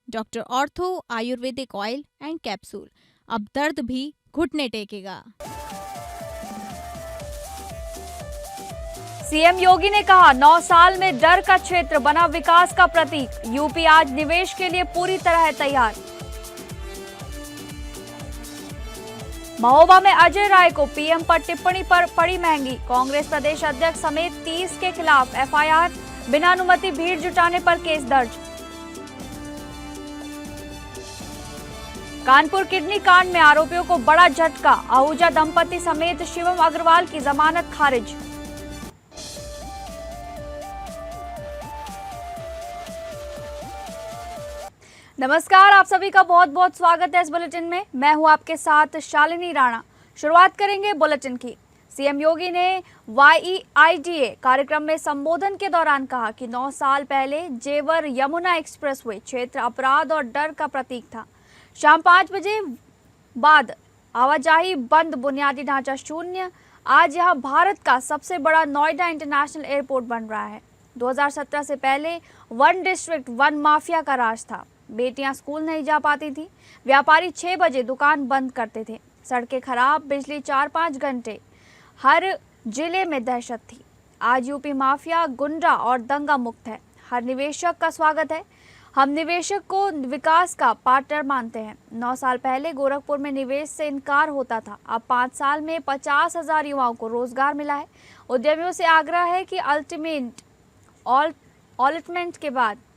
Doctor ortho Ayurvedic oil and capsule, अब दर्द भी घुटने टेकेगा। सीएम योगी ने कहा 9 साल में डर का क्षेत्र बना विकास का प्रतीक। यूपी आज निवेश के लिए पूरी तरह तैयार। महोबा में अजय राय को पीएम पर टिप्पणी पर पड़ी महंगी। कांग्रेस प्रदेश अध्यक्ष समेत 30 के खिलाफ एफआईआर, बिना अनुमति भीड़ जुटाने पर केस दर्ज। कानपुर किडनी कांड में आरोपियों को बड़ा झटका, आहूजा दंपति समेत शिवम अग्रवाल की जमानत खारिज। नमस्कार, आप सभी का बहुत बहुत स्वागत है इस बुलेटिन में। मैं हूं आपके साथ शालिनी राणा। शुरुआत करेंगे बुलेटिन की। सीएम योगी ने YEIDA कार्यक्रम में संबोधन के दौरान कहा कि 9 साल पहले जेवर यमुना एक्सप्रेसवे क्षेत्र अपराध और डर का प्रतीक था। शाम 5 बजे बाद आवाजाही बंद, बुनियादी ढांचा शून्य। आज यह भारत का सबसे बड़ा नोएडा इंटरनेशनल एयरपोर्ट बन रहा है। 2017 से पहले वन डिस्ट्रिक्ट वन माफिया का राज था। बेटियां स्कूल नहीं जा पाती थी, व्यापारी 6 बजे दुकान बंद करते थे, सड़कें खराब, बिजली 4-5 घंटे, हर जिले में दहशत थी। आज यूपी माफिया, गुंडा और दंगा मुक्त है। हर निवेशक का स्वागत है। हम निवेशक को विकास का पार्टनर मानते हैं। 9 साल पहले गोरखपुर में निवेश से इनकार होता था, अब 5 साल में 50,000 युवाओं को रोजगार मिला है। उद्यमियों से आग्रह है कि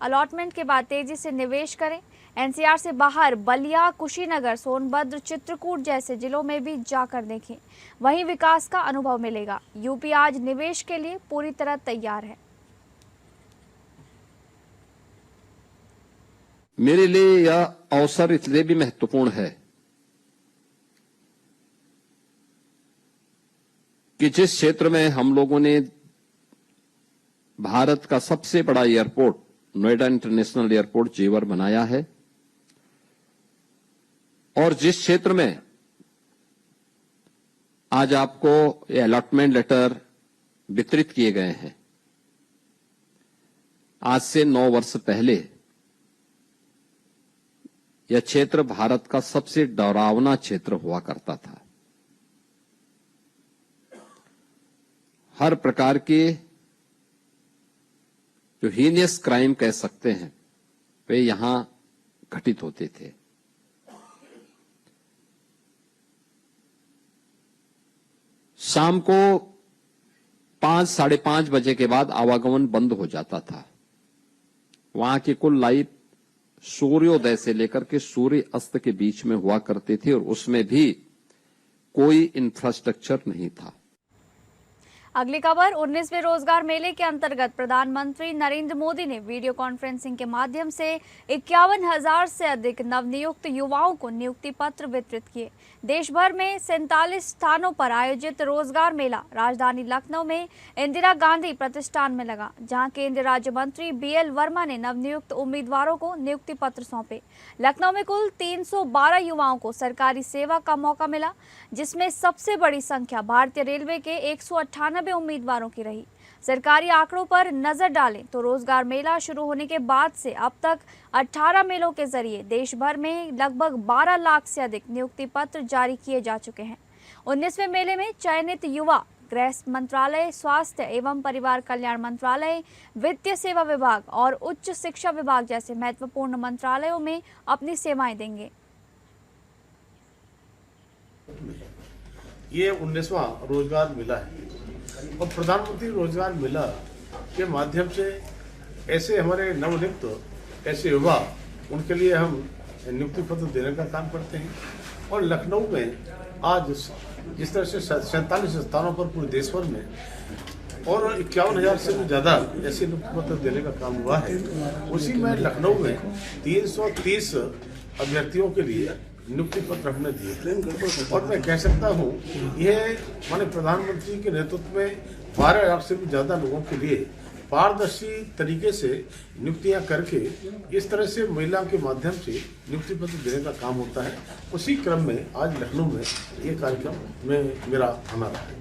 अलॉटमेंट के बाद तेजी से निवेश करें। एनसीआर से बाहर बलिया, कुशीनगर, सोनभद्र, चित्रकूट जैसे जिलों में भी जाकर देखें, वहीं विकास का अनुभव मिलेगा। यूपी आज निवेश के लिए पूरी तरह तैयार है। मेरे लिए यह अवसर इसलिए भी महत्वपूर्ण है कि जिस क्षेत्र में हम लोगों ने भारत का सबसे बड़ा एयरपोर्ट नोएडा इंटरनेशनल एयरपोर्ट जेवर बनाया है, और जिस क्षेत्र में आज आपको ये अलॉटमेंट लेटर वितरित किए गए हैं, आज से 9 वर्ष पहले यह क्षेत्र भारत का सबसे डरावना क्षेत्र हुआ करता था। हर प्रकार के जो हीनियस क्राइम कह सकते हैं वे यहां घटित होते थे। शाम को 5-5:30 बजे के बाद आवागमन बंद हो जाता था। वहां की कुल लाइफ सूर्योदय से लेकर के सूर्य अस्त के बीच में हुआ करती थी, और उसमें भी कोई इंफ्रास्ट्रक्चर नहीं था। अगली खबर, 19वें रोजगार मेले के अंतर्गत प्रधानमंत्री नरेंद्र मोदी ने वीडियो कॉन्फ्रेंसिंग के माध्यम से 51,000 से अधिक नवनियुक्त युवाओं को नियुक्ति पत्र वितरित किए। देश भर में 47 स्थानों पर आयोजित रोजगार मेला राजधानी लखनऊ में इंदिरा गांधी प्रतिष्ठान में लगा, जहां केंद्रीय राज्य मंत्री BL वर्मा ने नवनियुक्त उम्मीदवारों को नियुक्ति पत्र सौंपे। लखनऊ में कुल 312 युवाओं को सरकारी सेवा का मौका मिला, जिसमें सबसे बड़ी संख्या भारतीय रेलवे के 198 उम्मीदवारों की रही। सरकारी आंकड़ों पर नजर डालें तो रोजगार मेला शुरू होने के बाद से अब तक 18 मेलों के जरिए देश भर में लगभग 12 लाख से अधिक नियुक्ति पत्र जारी किए जा चुके हैं। 19वें मेले में चयनित युवा गृह मंत्रालय, स्वास्थ्य एवं परिवार कल्याण मंत्रालय, वित्तीय सेवा विभाग और उच्च शिक्षा विभाग जैसे महत्वपूर्ण मंत्रालयों में अपनी सेवाएं देंगे। ये 19वां रोजगार मेला है, और प्रधानमंत्री रोजगार मेला के माध्यम से ऐसे हमारे नवनियुक्त ऐसे युवा, उनके लिए हम नियुक्ति पत्र देने का काम करते हैं। और लखनऊ में आज जिस तरह से 47 स्थानों पर पूरे देश भर में और 51,000 से भी ज्यादा ऐसे नियुक्ति पत्र देने का काम हुआ है, उसी में लखनऊ में 330 अभ्यर्थियों के लिए नियुक्ति पत्र हमने दिए। और मैं कह सकता हूँ यह माननीय प्रधानमंत्री के नेतृत्व में 12 लाख से भी ज्यादा लोगों के लिए पारदर्शी तरीके से नियुक्तियां करके इस तरह से महिलाओं के माध्यम से नियुक्ति पत्र देने का काम होता है। उसी क्रम में आज लखनऊ में ये कार्यक्रम में मेरा आना रहा है।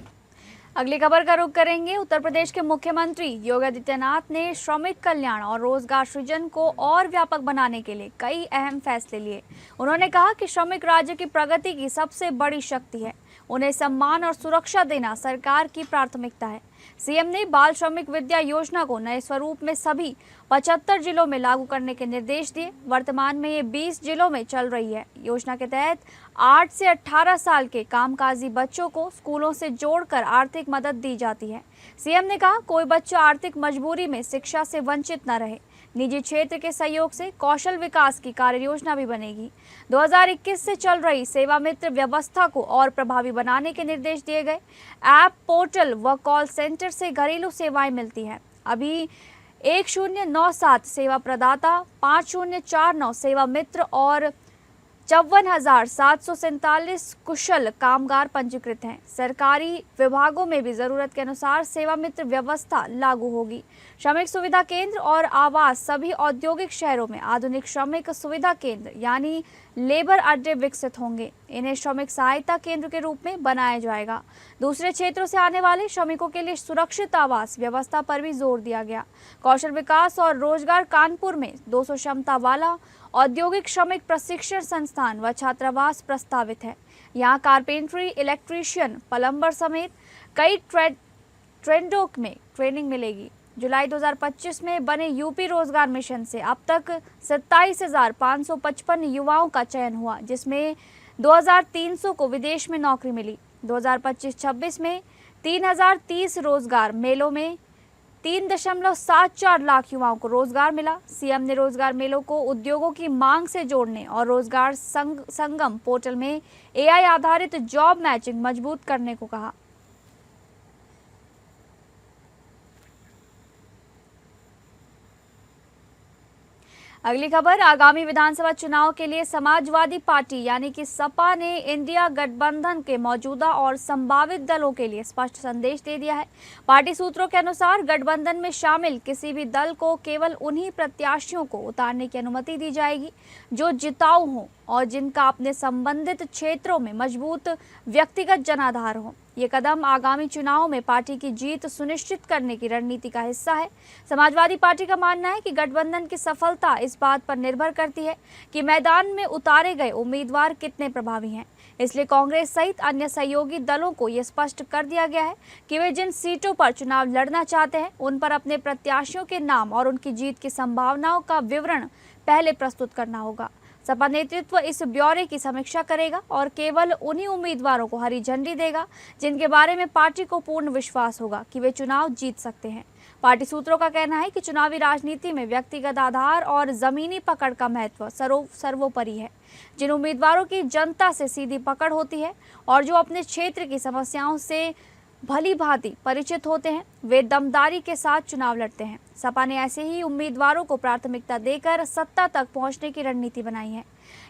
अगली खबर का रुख करेंगे। उत्तर प्रदेश के मुख्यमंत्री योगी आदित्यनाथ ने श्रमिक कल्याण और रोजगार सृजन को और व्यापक बनाने के लिए कई अहम फैसले लिए। उन्होंने कहा कि श्रमिक राज्य की प्रगति की सबसे बड़ी शक्ति है। उन्हें सम्मान और सुरक्षा देना सरकार की प्राथमिकता है। सीएम ने बाल श्रमिक विद्या योजना को नए स्वरूप में सभी 75 जिलों में लागू करने के निर्देश दिए। वर्तमान में ये 20 जिलों में चल रही है। योजना के तहत 8 से 18 साल के कामकाजी बच्चों को स्कूलों से जोड़कर आर्थिक मदद दी जाती है। सीएम ने कहा, कोई बच्चा आर्थिक मजबूरी में शिक्षा से वंचित न रहे। निजी क्षेत्र के सहयोग से कौशल विकास की कार्य योजना भी बनेगी। 2021 से चल रही सेवा मित्र व्यवस्था को और प्रभावी बनाने के निर्देश दिए गए। ऐप, पोर्टल व कॉल सेंटर से घरेलू सेवाएं मिलती हैं। अभी 1097 सेवा प्रदाता, 5049 सेवा मित्र और 54,747 कुशल कामगार पंजीकृत हैं। सरकारी विभागों में भी जरूरत के अनुसार सेवा मित्र व्यवस्था लागू होगी। श्रमिक सुविधा केंद्र और आवास सभी औद्योगिक शहरों में आधुनिक श्रमिक सुविधा केंद्र यानी लेबर अड्डे विकसित होंगे। इन्हें श्रमिक सहायता केंद्र के रूप में बनाया जाएगा। दूसरे क्षेत्रों से आने वाले श्रमिकों के लिए सुरक्षित आवास व्यवस्था पर भी जोर दिया गया। कौशल विकास और रोजगार कानपुर में 200 क्षमता वाला औद्योगिक श्रमिक प्रशिक्षण संस्थान व छात्रावास प्रस्तावित है। यहाँ कारपेंटरी, इलेक्ट्रीशियन, प्लम्बर समेत कई ट्रेडों में ट्रेनिंग मिलेगी। जुलाई 2025 में बने यूपी रोजगार मिशन से अब तक 27,555 युवाओं का चयन हुआ, जिसमें 2,300 को विदेश में नौकरी मिली। 2025-26 में 3,030 रोजगार मेलों में 3.74 लाख युवाओं को रोजगार मिला। सीएम ने रोजगार मेलों को उद्योगों की मांग से जोड़ने और रोजगार संगम पोर्टल में एआई आधारित जॉब मैचिंग मजबूत करने को कहा। अगली खबर, आगामी विधानसभा चुनाव के लिए समाजवादी पार्टी यानी कि सपा ने इंडिया गठबंधन के मौजूदा और संभावित दलों के लिए स्पष्ट संदेश दे दिया है। पार्टी सूत्रों के अनुसार गठबंधन में शामिल किसी भी दल को केवल उन्हीं प्रत्याशियों को उतारने की अनुमति दी जाएगी जो जिताऊ हों और जिनका अपने संबंधित क्षेत्रों में मजबूत व्यक्तिगत जनाधार हो। ये कदम आगामी चुनाव में पार्टी की जीत सुनिश्चित करने की रणनीति का हिस्सा है। समाजवादी पार्टी का मानना है कि गठबंधन की सफलता इस बात पर निर्भर करती है कि मैदान में उतारे गए उम्मीदवार कितने प्रभावी हैं। इसलिए कांग्रेस सहित अन्य सहयोगी दलों को ये स्पष्ट कर दिया गया है कि वे जिन सीटों पर चुनाव लड़ना चाहते हैं उन पर अपने प्रत्याशियों के नाम और उनकी जीत की संभावनाओं का विवरण पहले प्रस्तुत करना होगा। सपा नेतृत्व इस ब्यौरे की समीक्षा करेगा और केवल उन्हीं उम्मीदवारों को हरी झंडी देगा जिनके बारे में पार्टी को पूर्ण विश्वास होगा कि वे चुनाव जीत सकते हैं। पार्टी सूत्रों का कहना है कि चुनावी राजनीति में व्यक्तिगत आधार और जमीनी पकड़ का महत्व सर्वोपरि है। जिन उम्मीदवारों की जनता से सीधी पकड़ होती है और जो अपने क्षेत्र की समस्याओं से भली भांति परिचित होते हैं, वे दमदारी के साथ चुनाव लड़ते हैं। सपा ने ऐसे ही उम्मीदवारों को प्राथमिकता देकर सत्ता तक पहुंचने की रणनीति बनाई है।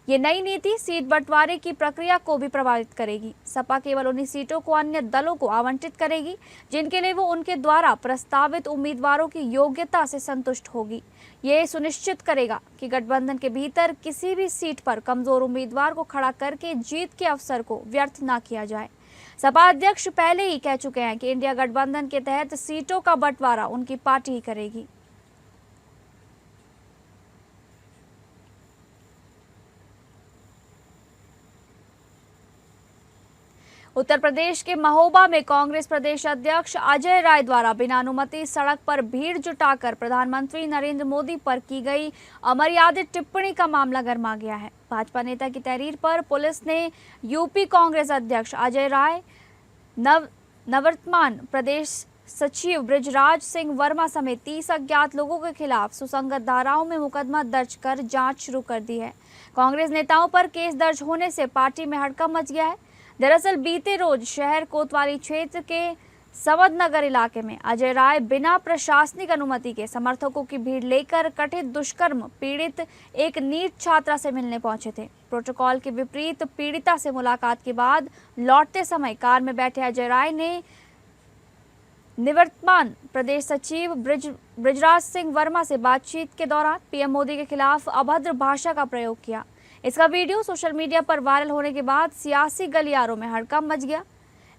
ये नई नीति सीट बंटवारे की प्रक्रिया को भी प्रभावित करेगी। सपा केवल उन्हीं सीटों को अन्य दलों को आवंटित करेगी जिनके लिए वो उनके द्वारा प्रस्तावित उम्मीदवारों की योग्यता से संतुष्ट होगी। ये सुनिश्चित करेगा कि गठबंधन के भीतर किसी भी सीट पर कमजोर उम्मीदवार को खड़ा करके जीत के अवसर को व्यर्थ न किया जाए। सपा अध्यक्ष पहले ही कह चुके हैं कि इंडिया गठबंधन के तहत सीटों का बंटवारा उनकी पार्टी ही करेगी। उत्तर प्रदेश के महोबा में कांग्रेस प्रदेश अध्यक्ष अजय राय द्वारा बिना अनुमति सड़क पर भीड़ जुटाकर प्रधानमंत्री नरेंद्र मोदी पर की गई अमर्यादित टिप्पणी का मामला गर्मा गया है। भाजपा नेता की तहरीर पर पुलिस ने यूपी कांग्रेस अध्यक्ष अजय राय, नववर्तमान प्रदेश सचिव बृजराज सिंह वर्मा समेत 30 अज्ञात लोगों के खिलाफ सुसंगत धाराओं में मुकदमा दर्ज कर जांच शुरू कर दी है। कांग्रेस नेताओं पर केस दर्ज होने से पार्टी में हड़कंप मच गया है। दरअसल बीते रोज शहर कोतवाली क्षेत्र के समदनगर इलाके में अजय राय बिना प्रशासनिक अनुमति के समर्थकों की भीड़ लेकर कथित दुष्कर्म पीड़ित एक नीट छात्रा से मिलने पहुंचे थे। प्रोटोकॉल के विपरीत पीड़िता से मुलाकात के बाद लौटते समय कार में बैठे अजय राय ने निवर्तमान प्रदेश सचिव बृजराज सिंह वर्मा से बातचीत के दौरान पीएम मोदी के खिलाफ अभद्र भाषा का प्रयोग किया। इसका वीडियो सोशल मीडिया पर वायरल होने के बाद सियासी गलियारों में हड़कंप मच गया।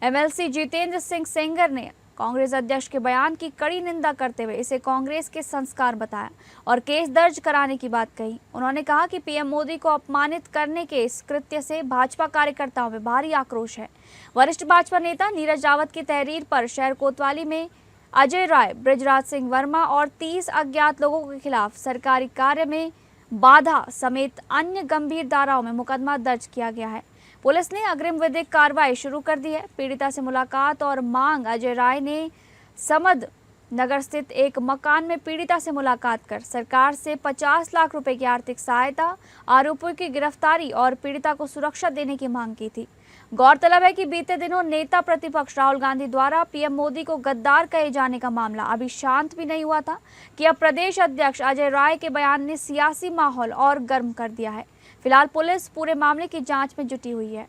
एमएलसी जितेंद्र सिंह सेंगर ने कांग्रेस अध्यक्ष के बयान की कड़ी निंदा करते हुए इसे कांग्रेस के संस्कार बताया और केस दर्ज कराने की बात कही। उन्होंने कहा कि पीएम मोदी को अपमानित करने के इस कृत्य से भाजपा कार्यकर्ताओं में भारी आक्रोश है। वरिष्ठ भाजपा नेता नीरज रावत की तहरीर पर शहर कोतवाली में अजय राय, बृजराज सिंह वर्मा और 30 अज्ञात लोगों के खिलाफ सरकारी कार्य में बाधा समेत अन्य गंभीर धाराओं में मुकदमा दर्ज किया गया है। पुलिस ने अग्रिम विधिक कार्रवाई शुरू कर दी है। पीड़िता से मुलाकात और मांग। अजय राय ने समद नगर स्थित एक मकान में पीड़िता से मुलाकात कर सरकार से 50 लाख रुपए की आर्थिक सहायता, आरोपियों की गिरफ्तारी और पीड़िता को सुरक्षा देने की मांग की थी। गौरतलब है कि बीते दिनों नेता प्रतिपक्ष राहुल गांधी द्वारा पीएम मोदी को गद्दार कहे जाने का मामला अभी शांत भी नहीं हुआ था कि अब प्रदेश अध्यक्ष अजय राय के बयान ने सियासी माहौल और गर्म कर दिया है। फिलहाल पुलिस पूरे मामले की जांच में जुटी हुई है।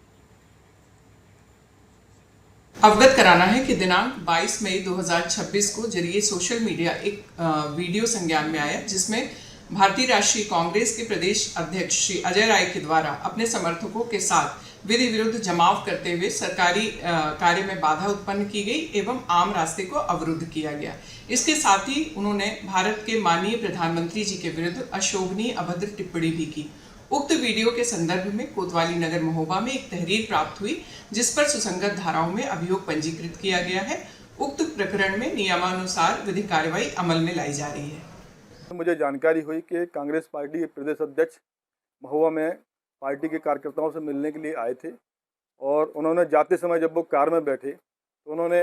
अवगत कराना है कि दिनांक 22 मई 2026 को जरिए सोशल मीडिया एक वीडियो संज्ञान में आया जिसमें भारतीय राष्ट्रीय कांग्रेस के प्रदेश अध्यक्ष श्री अजय राय के द्वारा अपने समर्थकों के साथ विधि विरुद्ध जमाव करते हुए सरकारी कार्य में बाधा उत्पन्न की गई एवं आम रास्ते को अवरुद्ध किया गया। इसके साथ ही उन्होंने भारत के माननीय प्रधानमंत्री जी के विरुद्ध अशोभनीय अभद्र टिप्पणी भी की। उक्त वीडियो के संदर्भ में कोतवाली नगर महोबा में एक तहरीर प्राप्त हुई जिस पर सुसंगत धाराओं में अभियोग पंजीकृत किया गया है। उक्त प्रकरण में नियमानुसार विधिक कार्रवाई अमल में लाई जा रही है। मुझे जानकारी हुई कि कांग्रेस पार्टी के प्रदेश अध्यक्ष महोबा में पार्टी के कार्यकर्ताओं से मिलने के लिए आए थे और उन्होंने जाते समय जब वो कार में बैठे तो उन्होंने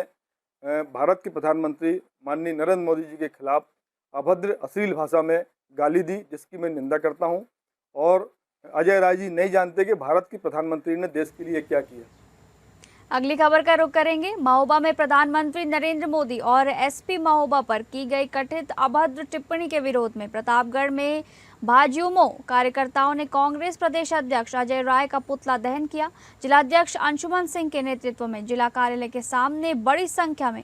भारत के प्रधानमंत्री माननीय नरेंद्र मोदी जी के खिलाफ अभद्र अश्लील भाषा में गाली दी, जिसकी मैं निंदा करता हूं। और अजय राय जी नहीं जानते कि भारत के प्रधानमंत्री ने देश के लिए क्या किया। अगली खबर का रुख करेंगे। महोबा में प्रधानमंत्री नरेंद्र मोदी और एसपी महोबा पर की गई कथित अभद्र टिप्पणी के विरोध में प्रतापगढ़ में भाजयुमो कार्यकर्ताओं ने कांग्रेस प्रदेश अध्यक्ष अजय राय का पुतला दहन किया। जिलाध्यक्ष अंशुमन सिंह के नेतृत्व में जिला कार्यालय के सामने बड़ी संख्या में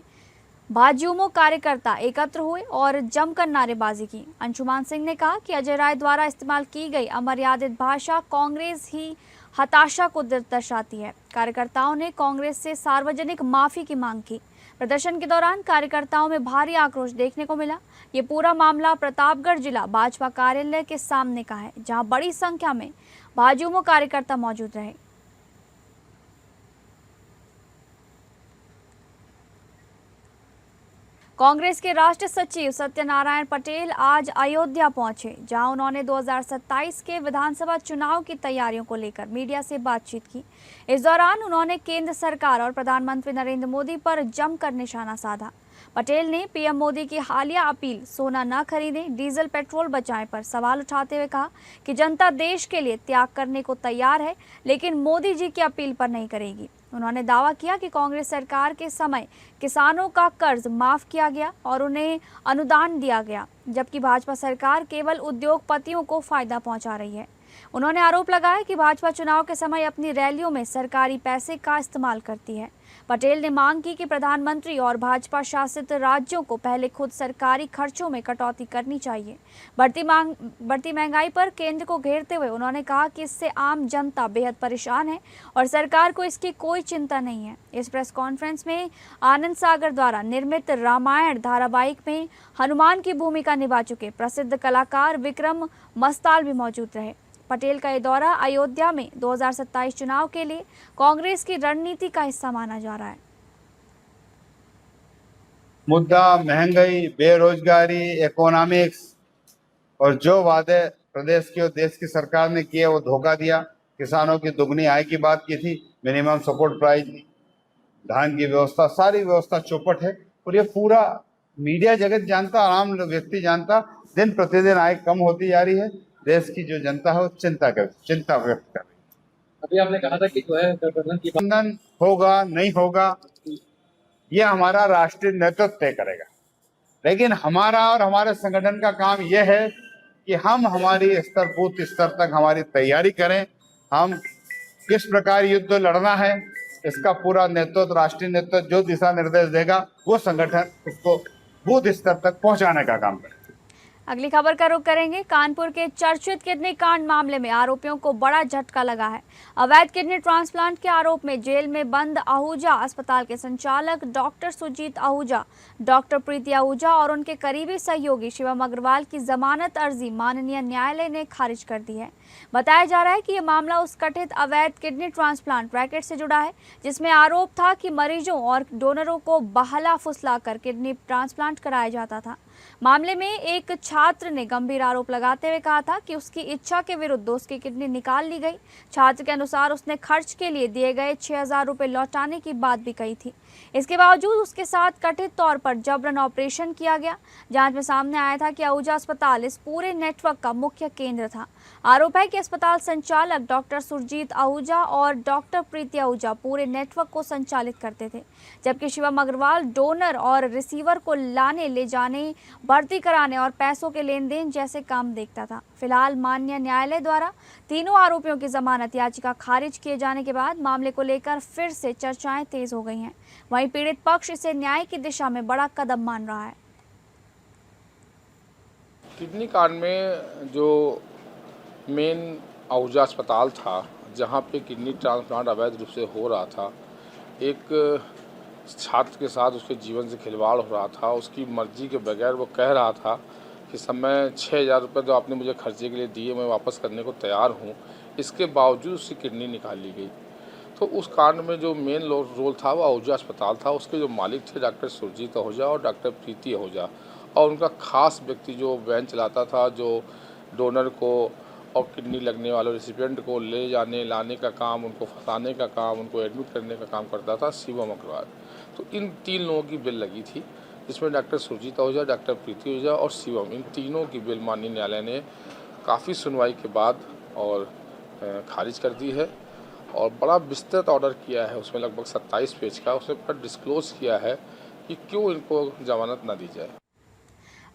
भाजयुमो कार्यकर्ता एकत्र हुए और जमकर नारेबाजी की। अंशुमान सिंह ने कहा कि अजय राय द्वारा इस्तेमाल की गई अमर्यादित भाषा कांग्रेस ही हताशा को दर्शाती है। कार्यकर्ताओं ने कांग्रेस से सार्वजनिक माफी की मांग की। प्रदर्शन के दौरान कार्यकर्ताओं में भारी आक्रोश देखने को मिला। ये पूरा मामला प्रतापगढ़ जिला भाजपा कार्यालय के सामने का है, जहां बड़ी संख्या में भाजयुमो कार्यकर्ता मौजूद रहे। कांग्रेस के राष्ट्रीय सचिव सत्यनारायण पटेल आज अयोध्या पहुंचे, जहां उन्होंने 2027 के विधानसभा चुनाव की तैयारियों को लेकर मीडिया से बातचीत की। इस दौरान उन्होंने केंद्र सरकार और प्रधानमंत्री नरेंद्र मोदी पर जमकर निशाना साधा। पटेल ने पीएम मोदी की हालिया अपील सोना न खरीदें, डीजल पेट्रोल बचाएं पर सवाल उठाते हुए कहा कि जनता देश के लिए त्याग करने को तैयार है, लेकिन मोदी जी की अपील पर नहीं करेगी। उन्होंने दावा किया कि कांग्रेस सरकार के समय किसानों का कर्ज माफ किया गया और उन्हें अनुदान दिया गया, जबकि भाजपा सरकार केवल उद्योगपतियों को फायदा पहुंचा रही है। उन्होंने आरोप लगाया कि भाजपा चुनाव के समय अपनी रैलियों में सरकारी पैसे का इस्तेमाल करती है। पटेल ने मांग की कि प्रधानमंत्री और भाजपा शासित राज्यों को पहले खुद सरकारी खर्चों में कटौती करनी चाहिए। बढ़ती महंगाई पर केंद्र को घेरते हुए उन्होंने कहा कि इससे आम जनता बेहद परेशान है और सरकार को इसकी कोई चिंता नहीं है। इस प्रेस कॉन्फ्रेंस में आनंद सागर द्वारा निर्मित रामायण धारावाहिक में हनुमान की भूमिका निभा चुके प्रसिद्ध कलाकार विक्रम मस्ताल भी मौजूद रहे। पटेल का ये दौरा अयोध्या में 2027 चुनाव के लिए कांग्रेस की रणनीति का हिस्सा माना जा रहा है। मुद्दा महंगाई, बेरोजगारी, इकोनॉमिक्स और जो वादे प्रदेश की और देश की सरकार ने किए वो धोखा दिया। किसानों की दुगनी आय की बात की थी, मिनिमम सपोर्ट प्राइस, धान की व्यवस्था, सारी व्यवस्था चौपट है। और ये पूरा मीडिया जगत जानता, आम व्यक्ति जानता, दिन प्रतिदिन आय कम होती जा रही है। देश की जो जनता है वो चिंता व्यक्त कर रही है। अभी आपने कहा था कि जो है गठबंधन होगा नहीं होगा ये हमारा राष्ट्रीय नेतृत्व तय करेगा, लेकिन हमारा और हमारे संगठन का काम यह है कि हम हमारी बूथ स्तर तक हमारी तैयारी करें। हम किस प्रकार युद्ध लड़ना है इसका पूरा नेतृत्व, राष्ट्रीय नेतृत्व जो दिशा निर्देश देगा वो संगठन उसको बूथ स्तर तक पहुंचाने का काम करे। अगली खबर का रुख करेंगे। कानपुर के चर्चित किडनी कांड मामले में आरोपियों को बड़ा झटका लगा है। अवैध किडनी ट्रांसप्लांट के आरोप में जेल में बंद आहूजा अस्पताल के संचालक डॉक्टर सुजीत आहूजा, डॉक्टर प्रीति आहूजा और उनके करीबी सहयोगी शिवम अग्रवाल की जमानत अर्जी माननीय न्यायालय ने खारिज कर दी है। बताया जा रहा है कि यह मामला उस कथित अवैध किडनी ट्रांसप्लांट रैकेट से जुड़ा है जिसमें आरोप था कि मरीजों और डोनरों को बहला फुसला कर किडनी ट्रांसप्लांट कराया जाता था। मामले में एक छात्र ने गंभीर आरोप लगाते हुए कहा था कि उसकी इच्छा के विरुद्ध उसकी किडनी निकाल ली गई। छात्र के अनुसार उसने खर्च के लिए दिए गए 6,000 रुपये लौटाने की बात भी कही थी। इसके बावजूद उसके साथ कथित तौर पर जबरन ऑपरेशन किया गया। जांच में सामने आया था कि आहूजा अस्पताल इस पूरे नेटवर्क का मुख्य केंद्र था। आरोप है कि अस्पताल संचालक डॉक्टर सुरजीत आहूजा और डॉक्टर प्रीति आहूजा पूरे नेटवर्क को संचालित करते थे, जबकि शिवम अग्रवाल डोनर और रिसीवर को लाने ले जाने, भर्ती कराने और पैसों के लेन देन जैसे काम देखता था। फिलहाल माननीय न्यायालय द्वारा तीनों आरोपियों की जमानत याचिका खारिज किए जाने के बाद मामले को लेकर फिर से चर्चाएं तेज हो गई हैं। वहीं पीड़ित पक्ष इसे न्याय की दिशा में बड़ा कदम मान रहा है। किडनी कांड में जो मेन आहूजा अस्पताल था जहां पे किडनी ट्रांसप्लांट अवैध रूप से हो रहा था, एक छात्र के साथ उसके जीवन से खिलवाड़ हो रहा था। उसकी मर्जी के बगैर वो कह रहा था कि सब मैं 6,000 रुपये जो आपने मुझे खर्चे के लिए दिए मैं वापस करने को तैयार हूँ। इसके बावजूद उसकी किडनी निकाल ली गई। तो उस कांड में जो मेन रोल था वो आहूजा अस्पताल था। उसके जो मालिक थे डॉक्टर सुरजीत आहूजा और डॉक्टर प्रीति आहूजा, और उनका खास व्यक्ति जो वैन चलाता था, जो डोनर को और किडनी लगने वाले रेसिपिएंट को ले जाने लाने का काम, उनको फंसाने का काम, उनको एडमिट करने का काम करता था, शिवम अग्रवाल। तो इन 3 लोगों की बिल लगी थी, जिसमें डॉक्टर सुरजीत आहूजा, डॉक्टर प्रीति आहूजा और शिवम, इन तीनों की बिल माननीय न्यायालय ने काफ़ी सुनवाई के बाद और खारिज कर दी है और बड़ा विस्तृत ऑर्डर किया है। उसमें लगभग 27 पेज का उसमें पर डिस्क्लोज किया है कि क्यों इनको जमानत ना दी जाए।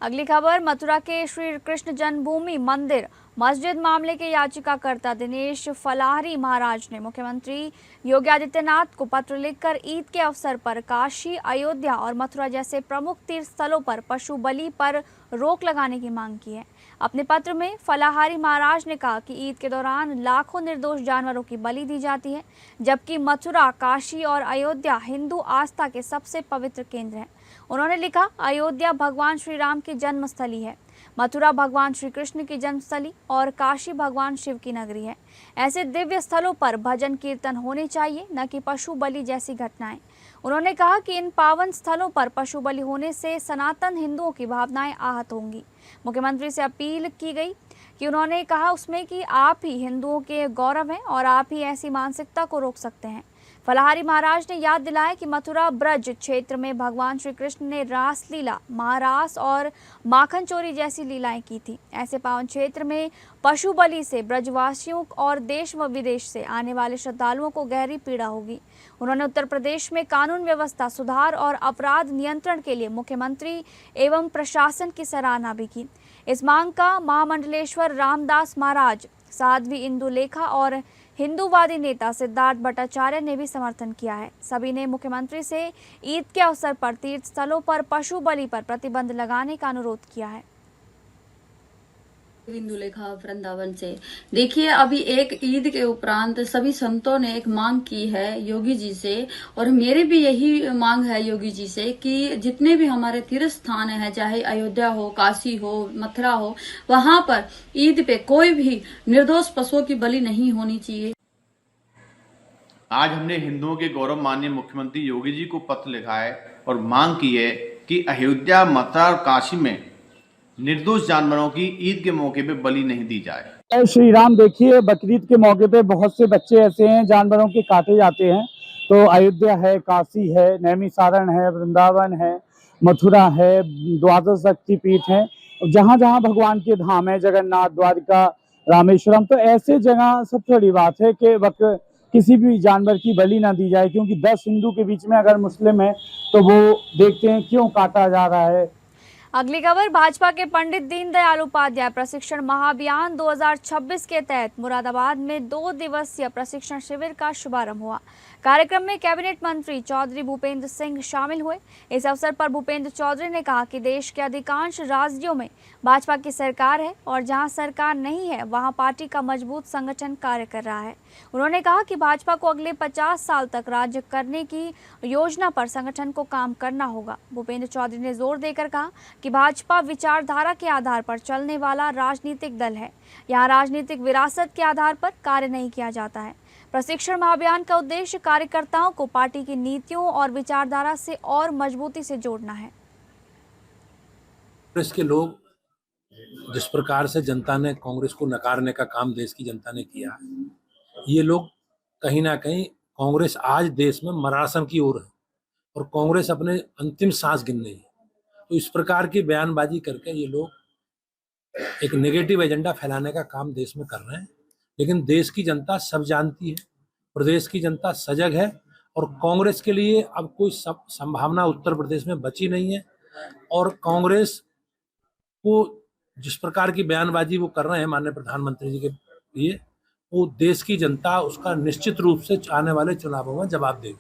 अगली खबर, मथुरा के श्री कृष्ण जन्मभूमि मंदिर मस्जिद मामले के याचिकाकर्ता दिनेश फलाहरी महाराज ने मुख्यमंत्री योगी आदित्यनाथ को पत्र लिखकर ईद के अवसर पर काशी, अयोध्या और मथुरा जैसे प्रमुख तीर्थ स्थलों पर पशु बलि पर रोक लगाने की मांग की है। अपने पत्र में फलाहारी महाराज ने कहा कि ईद के दौरान लाखों निर्दोष जानवरों की बलि दी जाती है, जबकि मथुरा, काशी और अयोध्या हिंदू आस्था के सबसे पवित्र केंद्र हैं। उन्होंने लिखा, अयोध्या भगवान श्री राम की जन्मस्थली है, मथुरा भगवान श्री कृष्ण की जन्मस्थली और काशी भगवान शिव की नगरी है। ऐसे दिव्य स्थलों पर भजन कीर्तन होने चाहिए, न कि पशु बलि जैसी घटनाएं। उन्होंने कहा कि इन पावन स्थलों पर पशु बलि होने से सनातन हिंदुओं की भावनाएं आहत होंगी। मुख्यमंत्री से अपील की गई कि उन्होंने कहा उसमें कि आप ही हिंदुओं के गौरव हैं और आप ही ऐसी मानसिकता को रोक सकते हैं। फलाहारी महाराज ने याद दिलाया कि मथुरा ब्रज क्षेत्र में भगवान श्री कृष्ण ने रासलीला, महारास और माखन चोरी जैसी लीलाएं की थी। ऐसे पावन क्षेत्र में पशु बलि से ब्रजवासियों और देश व विदेश से आने वाले श्रद्धालुओं को गहरी पीड़ा होगी। उन्होंने उत्तर प्रदेश में कानून व्यवस्था सुधार और अपराध नियंत्रण के लिए मुख्यमंत्री एवं प्रशासन की सराहना भी की। इस मांग का महामंडलेश्वर रामदास महाराज, साध्वी इंदुलेखा और हिंदूवादी नेता सिद्धार्थ भट्टाचार्य ने भी समर्थन किया है। सभी ने मुख्यमंत्री से ईद के अवसर पर तीर्थ स्थलों पर पशु बलि पर प्रतिबंध लगाने का अनुरोध किया है। इंदुलेखा वृंदावन से देखिए, अभी एक ईद के उपरांत सभी संतों ने एक मांग की है योगी जी से, और मेरी भी यही मांग है योगी जी से कि जितने भी हमारे तीर्थ स्थान हैं, चाहे अयोध्या हो, काशी हो, मथुरा हो, वहां पर ईद पे कोई भी निर्दोष पशुओं की बलि नहीं होनी चाहिए। आज हमने हिंदुओं के गौरव माननीय मुख्यमंत्री योगी जी को पत्र लिखा है और मांग की है कि अयोध्या, मथुरा और काशी में निर्दोष जानवरों की ईद के मौके पे बलि नहीं दी जाए। जय श्री राम। देखिए, बकरीद के मौके पे बहुत से बच्चे ऐसे हैं जानवरों के काटे जाते हैं। तो अयोध्या है, काशी है, नैमिसारण है, वृंदावन है, मथुरा है, द्वादश शक्ति पीठ है, जहाँ जहाँ भगवान के धाम है, जगन्नाथ, द्वारिका, रामेश्वरम, तो ऐसे जगह सबसे बड़ी बात है कि किसी भी जानवर की बलि ना दी जाए, क्योंकि 10 हिंदू के बीच में अगर मुस्लिम है तो वो देखते हैं क्यों काटा जा रहा है। अगली खबर, भाजपा के पंडित दीनदयाल उपाध्याय प्रशिक्षण महाअभियान 2026 के तहत मुरादाबाद में 2 दिवसीय प्रशिक्षण शिविर का शुभारंभ हुआ। कार्यक्रम में कैबिनेट मंत्री चौधरी भूपेंद्र सिंह शामिल हुए। इस अवसर पर भूपेंद्र चौधरी ने कहा कि देश के अधिकांश राज्यों में भाजपा की सरकार है और जहां सरकार नहीं है वहां पार्टी का मजबूत संगठन कार्य कर रहा है। उन्होंने कहा कि भाजपा को अगले 50 साल तक राज्य करने की योजना पर संगठन को काम करना होगा। भूपेंद्र चौधरी ने जोर देकर कहा कि भाजपा विचारधारा के आधार पर चलने वाला राजनीतिक दल है। यहाँ राजनीतिक विरासत के आधार पर कार्य नहीं किया जाता है। प्रशिक्षण महाअभियान का उद्देश्य कार्यकर्ताओं को पार्टी की नीतियों और विचारधारा से और मजबूती से जोड़ना है। कांग्रेस के लोग जिस प्रकार से जनता ने कांग्रेस को नकारने का काम देश की जनता ने किया, ये लोग कहीं ना कहीं कांग्रेस आज देश में मरासन की ओर है और कांग्रेस अपने अंतिम सांस गिन रही है। तो इस प्रकार की बयानबाजी करके ये लोग एक नेगेटिव एजेंडा फैलाने का काम देश में कर रहे हैं। लेकिन देश की जनता सब जानती है, प्रदेश की जनता सजग है और कांग्रेस के लिए अब कोई संभावना उत्तर प्रदेश में बची नहीं है। और कांग्रेस को जिस प्रकार की बयानबाजी वो कर रहे हैं माननीय प्रधानमंत्री जी के लिए, वो देश की जनता उसका निश्चित रूप से आने वाले चुनावों में जवाब देगी।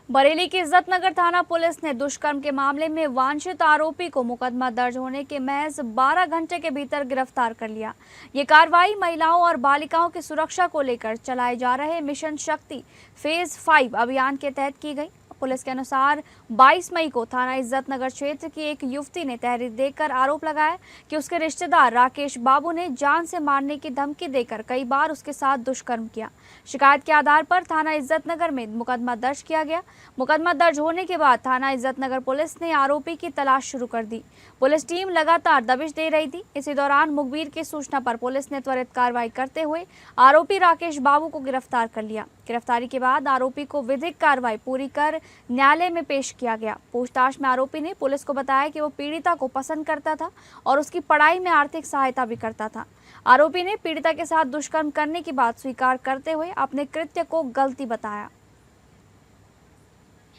बरेली की इज्जत नगर थाना पुलिस ने दुष्कर्म के मामले में वांछित आरोपी को मुकदमा दर्ज होने के महज 12 घंटे के भीतर गिरफ्तार कर लिया। ये कार्रवाई महिलाओं और बालिकाओं की सुरक्षा को लेकर चलाए जा रहे मिशन शक्ति फेज 5 अभियान के तहत की गई। पुलिस के अनुसार 22 मई को थाना इज्जत नगर क्षेत्र की एक युवती ने तहरीर देकर आरोप लगाया कि उसके रिश्तेदार राकेश बाबू ने जान से मारने की धमकी देकर कई बार उसके साथ दुष्कर्म किया। शिकायत के आधार पर थाना इज्जत नगर में मुकदमा दर्ज किया गया। मुकदमा दर्ज होने के बाद थाना इज्जत नगर पुलिस ने आरोपी की तलाश शुरू कर दी। पुलिस टीम लगातार दबिश दे रही थी। इसी दौरान मुखबिर की सूचना पर पुलिस ने त्वरित कार्रवाई करते हुए आरोपी राकेश बाबू को गिरफ्तार कर लिया। गिरफ्तारी के बाद आरोपी को विधिक कार्रवाई पूरी कर न्यायालय में पेश किया गया। पूछताछ में आरोपी ने पुलिस को बताया कि वो पीड़िता को पसंद करता था और उसकी पढ़ाई में आर्थिक सहायता भी करता था। आरोपी ने पीड़िता के साथ दुष्कर्म करने की बात स्वीकार करते हुए अपने कृत्य को गलती बताया।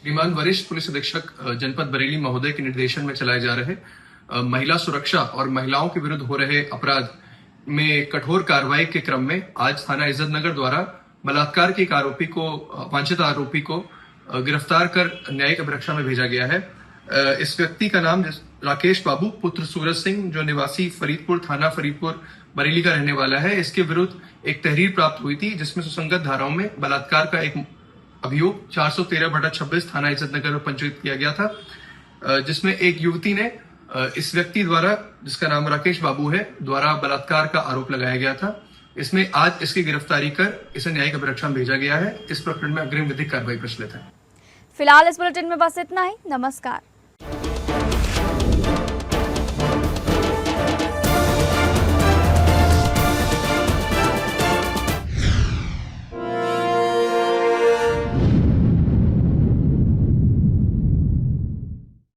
श्रीमान वरिष्ठ पुलिस अधीक्षक जनपद बरेली महोदय के निर्देशन में चलाए जा रहे महिला सुरक्षा और महिलाओं के विरुद्ध हो रहे अपराध में कठोर कार्रवाई के क्रम में आज थाना इज्जत नगर द्वारा बलात्कार के एक आरोपी को, वांछित आरोपी को गिरफ्तार कर न्यायिक अभिरक्षा में भेजा गया है। इस व्यक्ति का नाम राकेश बाबू पुत्र सूरज सिंह, जो निवासी फरीदपुर थाना फरीदपुर बरेली का रहने वाला है। इसके विरुद्ध एक तहरीर प्राप्त हुई थी जिसमें सुसंगत धाराओं में बलात्कार का एक अभियोग 413/26 थाना इज्जत नगर में पंजीकृत किया गया था, जिसमें एक युवती ने इस व्यक्ति द्वारा, जिसका नाम राकेश बाबू है, द्वारा बलात्कार का आरोप लगाया गया था। इसमें आज इसकी गिरफ्तारी कर इसे न्यायिक अभिरक्षा में भेजा गया है। इस प्रकरण में अग्रिम विधिक कार्रवाई प्रचलित है। फिलहाल इस बुलेटिन में बस इतना ही। नमस्कार।